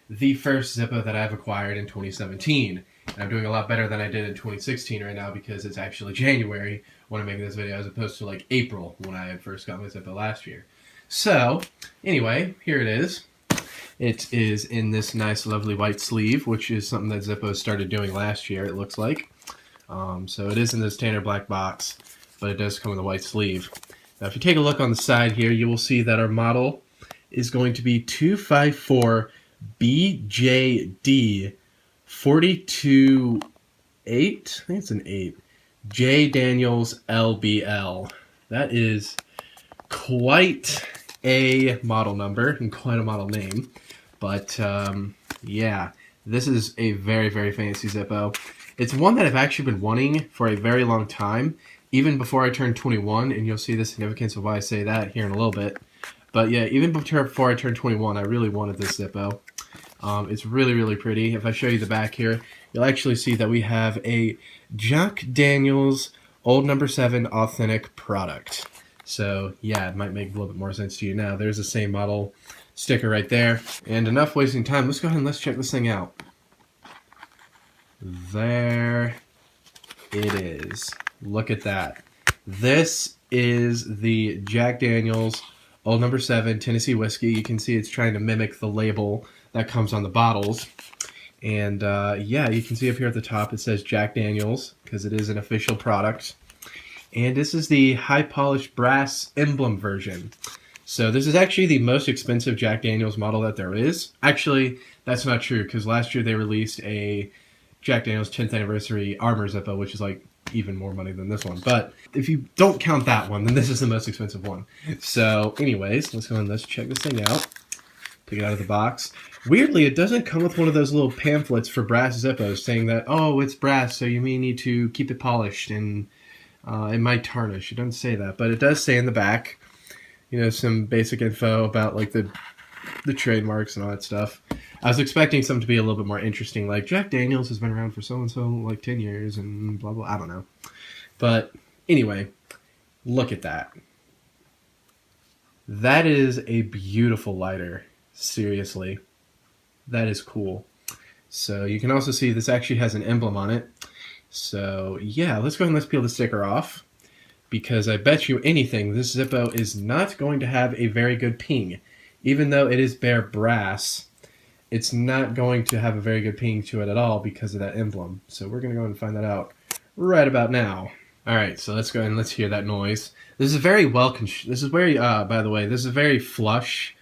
the first ZiPPO that I've acquired in 2017. And I'm doing a lot better than I did in 2016 right now because it's actually January when I'm making this video as opposed to like April when I first got my ZiPPO last year. So, anyway, here it is. It is in this nice, lovely white sleeve, which is something that ZiPPO started doing last year, it looks like. So it is in this tanner black box, but it does come with a white sleeve. Now, if you take a look on the side here, you will see that our model is going to be 254 BJD 42.8, I think it's an 8, J Daniels LBL. That is quite a model number and quite a model name. But yeah, this is a very, very fancy ZiPPO. It's one that I've actually been wanting for a very long time, even before I turned 21, and you'll see the significance of why I say that here in a little bit. But yeah, even before I turned 21, I really wanted this ZiPPO. It's really, really pretty. If I show you the back here, you'll actually see that we have a Jack Daniels Old No. 7 authentic product. So yeah, it might make a little bit more sense to you now. There's the same model sticker right there. And enough wasting time. Let's go ahead and let's check this thing out. There it is. Look at that. This is the Jack Daniels Old No. 7 Tennessee whiskey. You can see it's trying to mimic the label that comes on the bottles. And yeah, you can see up here at the top it says Jack Daniels because it is an official product. And this is the high polished brass emblem version. So this is actually the most expensive Jack Daniels model that there is. Actually, that's not true because last year they released a Jack Daniels 10th anniversary Armor ZiPPO, which is like even more money than this one. But if you don't count that one, then this is the most expensive one. So anyways, let's go and let's check this thing out. Take it out of the box. Weirdly, it doesn't come with one of those little pamphlets for brass ZiPPOs saying that, oh, it's brass, so you may need to keep it polished and it might tarnish. It doesn't say that, but it does say in the back, you know, some basic info about like the trademarks and all that stuff. I was expecting something to be a little bit more interesting, like Jack Daniels has been around for so-and-so like 10 years and blah, blah, I don't know. But anyway, look at that. That is a beautiful lighter. Seriously. That is cool. So you can also see this actually has an emblem on it. So yeah, let's go ahead and let's peel the sticker off. Because I bet you anything, this ZiPPO is not going to have a very good ping. Even though it is bare brass, it's not going to have a very good ping to it at all because of that emblem. So we're going to go and find that out right about now. Alright, so let's go ahead and let's hear that noise. This is very by the way, this is very flush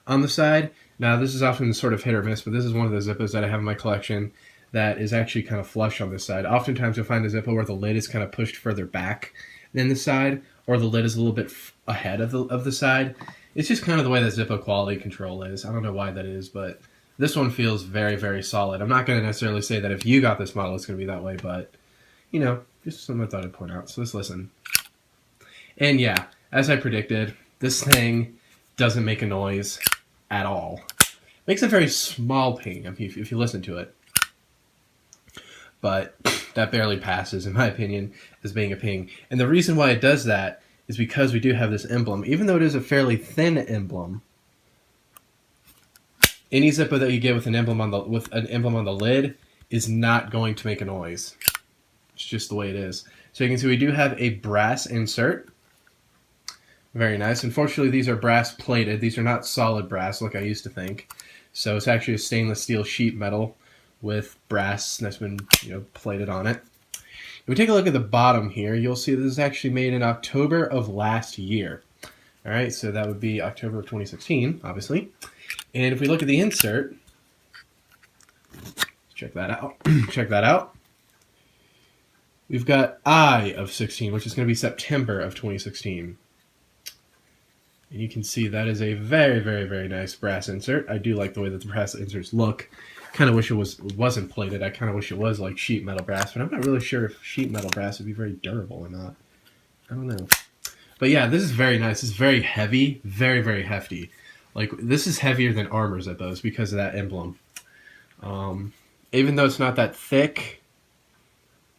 on the side. Now this is often sort of hit or miss, but this is one of the ZiPPOs that I have in my collection that is actually kind of flush on this side. Oftentimes you'll find a ZiPPO where the lid is kind of pushed further back than the side, or the lid is a little bit ahead of the side. It's just kind of the way that ZiPPO quality control is. I don't know why that is, but this one feels very, very solid. I'm not going to necessarily say that if you got this model, it's going to be that way, but, you know, just something I thought I'd point out. So let's listen. And yeah, as I predicted, this thing doesn't make a noise at all. It makes a very small ping if you listen to it. But that barely passes, in my opinion, as being a ping. And the reason why it does that is because we do have this emblem. Even though it is a fairly thin emblem, any ZiPPO that you get with an emblem on the lid is not going to make a noise. It's just the way it is. So you can see we do have a brass insert. Very nice. Unfortunately, these are brass plated. These are not solid brass like I used to think. So it's actually a stainless steel sheet metal with brass that's been, you know, plated on it. If we take a look at the bottom here, you'll see this is actually made in October of last year. All right, so that would be October of 2016, obviously. And if we look at the insert, check that out. Check that out. We've got I of 16, which is going to be September of 2016. And you can see that is a very, very, very nice brass insert. I do like the way that the brass inserts look. Kind of wish it wasn't plated. I kind of wish it was like sheet metal brass, but I'm not really sure if sheet metal brass would be very durable or not. I don't know. But yeah, this is very nice. It's very heavy, very, very hefty. Like, this is heavier than Armor ZiPPOs because of that emblem. Even though it's not that thick,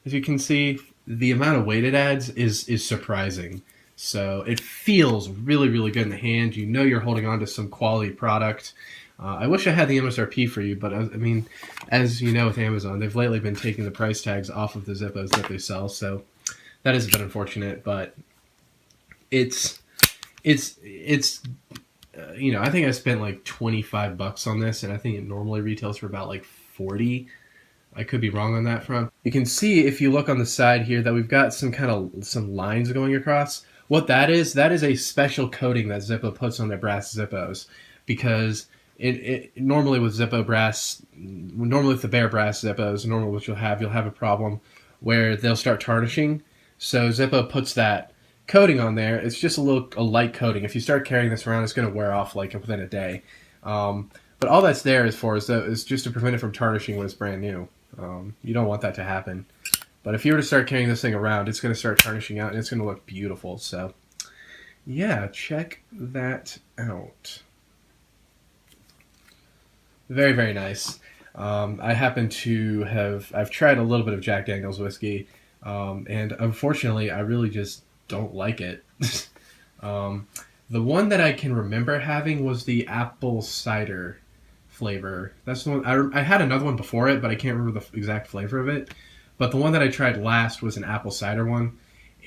as you can see, the amount of weight it adds is surprising. So it feels really, really good in the hand. You know you're holding on to some quality product. I wish I had the MSRP for you, but I mean, as you know with Amazon, they've lately been taking the price tags off of the ZiPPOs that they sell, so that is a bit unfortunate, but it's you know, I think I spent like $25 on this, and I think it normally retails for about like 40. I could be wrong on that front. You can see if you look on the side here that we've got some lines going across. What that is a special coating that ZiPPO puts on their brass ZiPPOs, because it normally with ZiPPO brass, normally with the bare brass ZiPPOs, normally what you'll have a problem where they'll start tarnishing. So ZiPPO puts that coating on there. It's just a light coating. If you start carrying this around, it's going to wear off like within a day. But all that's there is just to prevent it from tarnishing when it's brand new. You don't want that to happen. But if you were to start carrying this thing around, it's going to start tarnishing out and it's going to look beautiful. So yeah, check that out. Very, very nice. I happen to I've tried a little bit of Jack Daniel's whiskey, and unfortunately I really just don't like it. The one that I can remember having was the apple cider flavor. That's the one. I had another one before it, but I can't remember the exact flavor of it. But the one that I tried last was an apple cider one,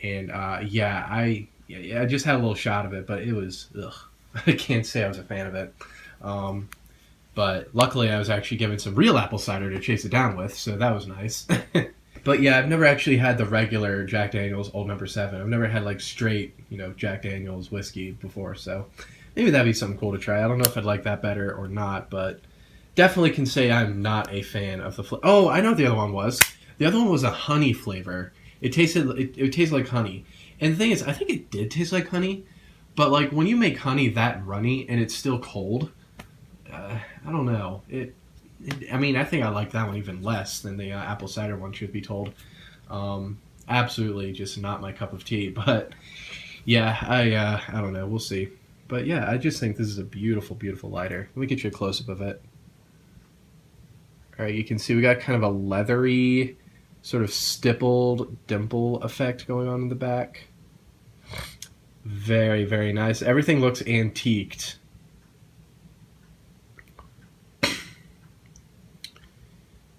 and yeah, I just had a little shot of it, but it was ugh. I can't say I was a fan of it. But luckily I was actually given some real apple cider to chase it down with, so that was nice. But yeah, I've never actually had the regular Jack Daniel's Old No. 7. I've never had like straight, you know, Jack Daniel's whiskey before, so maybe that'd be something cool to try. I don't know if I'd like that better or not, but definitely can say I'm not a fan of the Oh, I know what the other one was. The other one was a honey flavor. It tasted like honey. And the thing is, I think it did taste like honey, but like when you make honey that runny and it's still cold, I don't know. I mean, I think I like that one even less than the apple cider one, truth be told. Absolutely just not my cup of tea. But yeah, I don't know. We'll see. But yeah, I just think this is a beautiful, beautiful lighter. Let me get you a close-up of it. All right, you can see we got kind of a leathery, sort of stippled dimple effect going on in the back. Very, very nice. Everything looks antiqued.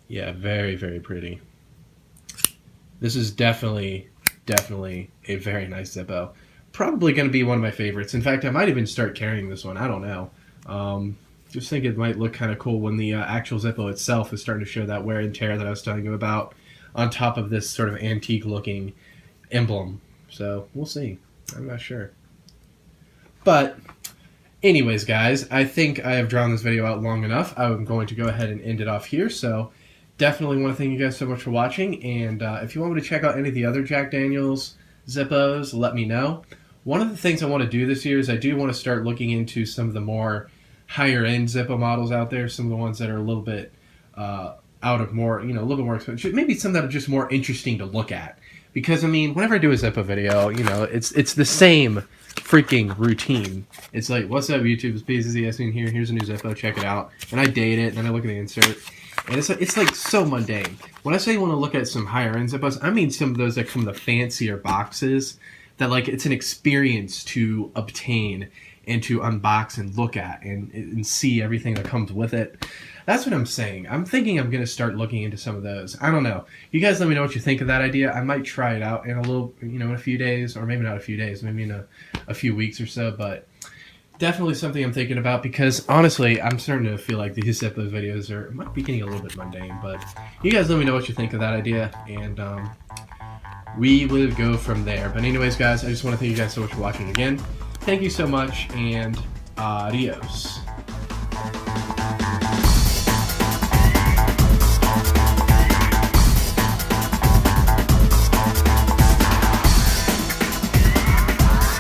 Yeah, very, very pretty. This is definitely a very nice ZiPPO. Probably going to be one of my favorites. In fact, I might even start carrying this one. I don't know. Just think it might look kind of cool when the actual ZiPPO itself is starting to show that wear and tear that I was telling you about on top of this sort of antique-looking emblem. So, we'll see. I'm not sure. But anyways, guys, I think I have drawn this video out long enough. I'm going to go ahead and end it off here. So definitely want to thank you guys so much for watching. And if you want me to check out any of the other Jack Daniel's ZiPPOs, let me know. One of the things I want to do this year is I do want to start looking into some of the more higher-end ZiPPO models out there, some of the ones that are a little bit out of more, you know, a little bit more expensive. Maybe some that are just more interesting to look at. Because, I mean, whenever I do a ZiPPO video, you know, it's the same freaking routine. It's like, what's up, YouTube? It's PZSN here. Here's a new ZiPPO. Check it out. And I date it, and then I look at the insert. And it's like so mundane. When I say I want to look at some higher-end ZiPPOs, I mean some of those that come in the fancier boxes that, like, it's an experience to obtain and to unbox and look at and see everything that comes with it. That's what I'm saying. I'm thinking I'm going to start looking into some of those. I don't know. You guys let me know what you think of that idea. I might try it out in a little, you know, in a few days, or maybe not a few days, maybe in a few weeks or so, but definitely something I'm thinking about because, honestly, I'm starting to feel like these ZiPPO videos might be getting a little bit mundane, but you guys let me know what you think of that idea, and we will go from there. But anyways, guys, I just want to thank you guys so much for watching again. Thank you so much, and adios.